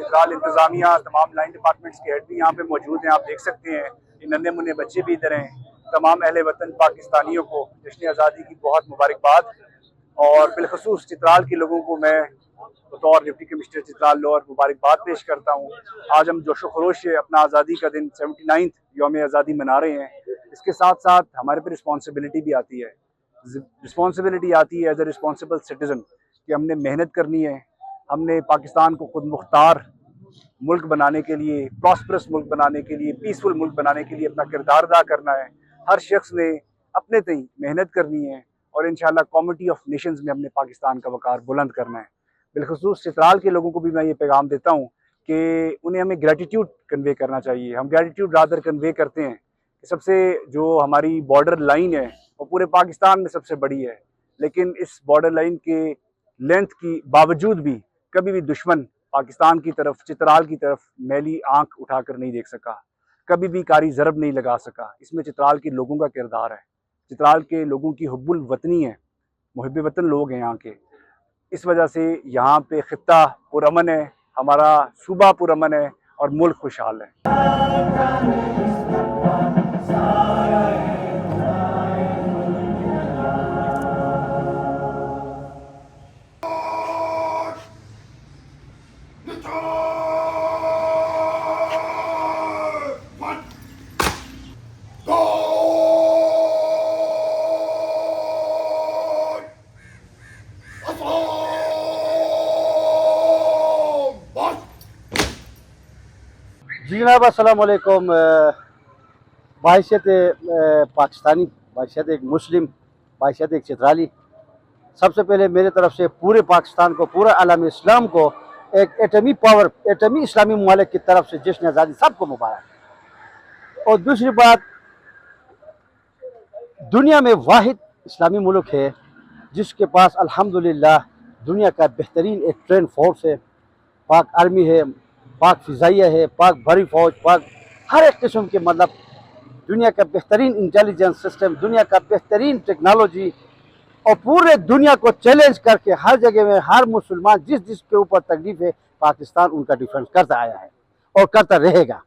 चित्राल इंतज़ामिया, तमाम line departments के head भी यहाँ पे मौजूद हैं। आप देख सकते हैं ये नन्हे मुन्ने बच्चे भी इधर हैं। तमाम अहले वतन पाकिस्तानियों को जश्न आज़ादी की बहुत मुबारकबाद। और बिलखसूस चित्राल के लोगों को मैं बतौर डिप्टी कमिश्नर चित्राल लॉर मुबारकबाद पेश करता हूँ। आज हम जोशो खरोश से अपना आज़ादी का दिन 79 यौम आज़ादी मना रहे हैं। इसके साथ साथ हमारे पे रिस्पॉन्सिबिलिटी भी आती है। रिस्पॉन्सिबिलिटी आती है एज ए रिस्पॉन्सिबल सिटीज़न कि हमने मेहनत करनी है। हमने पाकिस्तान को खुद मुख्तार मुल्क बनाने के लिए, प्रॉस्परस मुल्क बनाने के लिए, पीसफुल मुल्क बनाने के लिए अपना किरदार अदा करना है। हर शख्स ने अपने तई मेहनत करनी है और इंशाल्लाह कॉमिटी ऑफ नेशंस में हमने पाकिस्तान का वक़ार बुलंद करना है। बिलखसूस चित्राल के लोगों को भी मैं ये पैगाम देता हूँ कि उन्हें हमें ग्रेटिट्यूड कन्वे करना चाहिए। हम ग्रेटिट्यूड रादर कन्वे करते हैं कि सबसे जो हमारी बॉर्डर लाइन है वो पूरे पाकिस्तान में सबसे बड़ी है, लेकिन इस बॉर्डर लाइन के लेंथ की बावजूद भी कभी भी दुश्मन पाकिस्तान की तरफ, चित्राल की तरफ मैली आंख उठाकर नहीं देख सका, कभी भी कारी ज़रब नहीं लगा सका। इसमें चित्राल के लोगों का किरदार है। चित्राल के लोगों की हुब्बुल वतनी है, मुहिब वतन लोग हैं यहाँ के। इस वजह से यहाँ पे खित्ता पुरअमन है, हमारा सूबा पुरअमन है और मुल्क खुशहाल है। जी जनाब अस्सलाम वालेकुम। बाहियत पाकिस्तानी, बाहियत एक मुस्लिम, बाहियत एक चित्राली, सबसे पहले मेरे तरफ से पूरे पाकिस्तान को, पूरा आलम इस्लाम को एक एटमी पावर, एटमी इस्लामी ममालिक की तरफ से जश्न आज़ादी सबको मुबारक। और दूसरी बात, दुनिया में वाहिद इस्लामी मुल्क है जिसके पास अल्हम्दुलिल्लाह दुनिया का बेहतरीन एक ट्रेन फोर्स है। पाक आर्मी है, पाक फ़िज़ाइया है, पाक बड़ी फ़ौज, पाक हर एक किस्म के, मतलब दुनिया का बेहतरीन इंटेलिजेंस सिस्टम, दुनिया का बेहतरीन टेक्नोलॉजी, और पूरे दुनिया को चैलेंज करके हर जगह में हर मुसलमान जिस जिसके ऊपर तकलीफ है, पाकिस्तान उनका डिफेंस करता आया है और करता रहेगा।